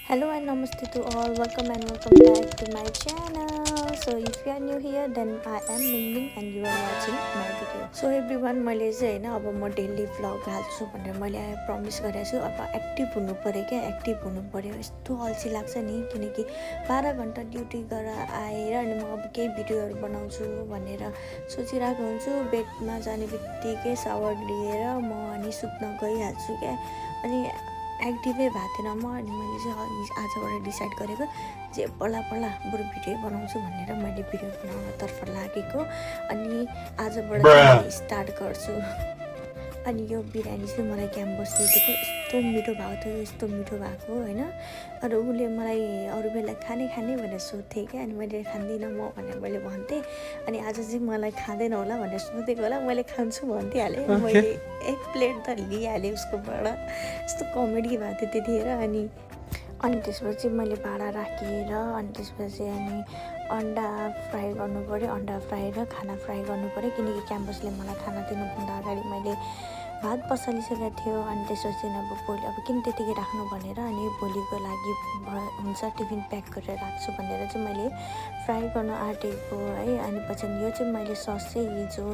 Hello and namaste to all. Welcome back to my channel. So if you are new here, then I am Ming Ming and you are watching my video. So everyone, मैले चाहिँ हैन अब म daily vlog हाल्छु भनेर मैले promise गरेको छु। अब एक्टिभ हुनु पर्यो क्या, एक्टिभ हुनु पर्यो। यस्तो अल्छी लाग्छ नि किनकि 12 घण्टा ड्युटी गरेर आएर अनि म अब केही भिडियोहरू बनाउँछु भनेर सोचिरहेको हुन्छु। बेडमा जाने बित्तिकै सावर लिएर म अनि सुत्न गइहाल्छु क्या। अनि एक्टिभै भएको थिएन म अनि मैले चाहिँ आजबाट डिसाइड गरेको जे पल्ला बरु भिडियो बनाउँछु भनेर मैले भिडियो बनाउनतर्फ लागेको अनि आजबाट चाहिँ स्टार्ट गर्छु। अनि यो बिरयानी चाहिँ मलाई क्याम्पसले दिएको यस्तो मिठो भएको थियो, यस्तो मिठो भएको होइन। अरू उसले मलाई अरू बेला खाने भनेर सोध्थेँ क्या। अनि मैले खाँदिनँ म भनेर मैले भन्थेँ। अनि आज चाहिँ मलाई खाँदैन होला भनेर सोधेको होला, मैले खान्छु भन्दिहालेँ। मैले एक प्लेट त लिइहालेँ उसकोबाट। यस्तो कमेडी भएको थियो त्यतिखेर। अनि त्यसपछि मैले भाँडा राखेर अनि त्यसपछि अनि अन्डा फ्राई गर्नु पऱ्यो। अन्डा फ्राई र खाना फ्राई गर्नु पऱ्यो किनकि क्याम्पसले मलाई खाना दिनुभन्दा अगाडि मैले भात बसालिसकेको थियो। अनि त्यसपछि अब भोलि अब किन त्यतिकै राख्नु भनेर अनि भोलिको लागि हुन्छ टिफिन प्याक गरेर राख्छु भनेर चाहिँ मैले फ्राई गर्न आँटेको है। अनि पछि यो चाहिँ मैले सस चाहिँ हिजो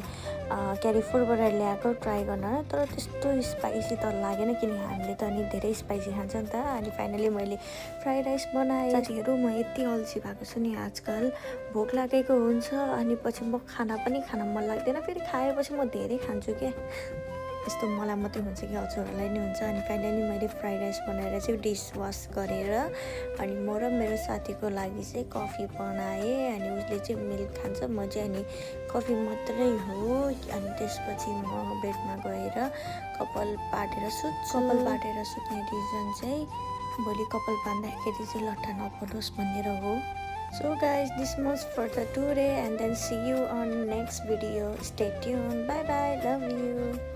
क्यारिफोरबाट ल्याएको ट्राई गर्न, तर त्यस्तो स्पाइसी त लागेन किनकि हामीले त अनि धेरै स्पाइसी खान्छ नि त। अनि फाइनली मैले फ्राई राइस बनाएँ। साथीहरू म यति अल्छी भएको छु नि आजकल, भोक लागेको हुन्छ अनि पछि म खाना पनि खान मन लाग्दैन, फेरि खाएपछि म धेरै खान्छु क्या। यस्तो मलाई मात्रै हुन्छ कि हजुरहरूलाई नि हुन्छ। अनि फाइनली मैले फ्राई राइस बनाएर चाहिँ डिस वास गरेर अनि म र मेरो साथीको लागि चाहिँ कफी बनाएँ। अनि उसले चाहिँ मिल्क खान्छ, म चाहिँ अनि कफी मात्रै हो। अनि त्यसपछि म बेडमा गएर कपाल पाटेर सुत्ने रिजन चाहिँ भोलि कपाल बाँध्दाखेरि चाहिँ लट्ठा नपरोस् भनेर हो। So guys, this much for the today and then see you on next video. Stay tuned. Bye bye. Love you.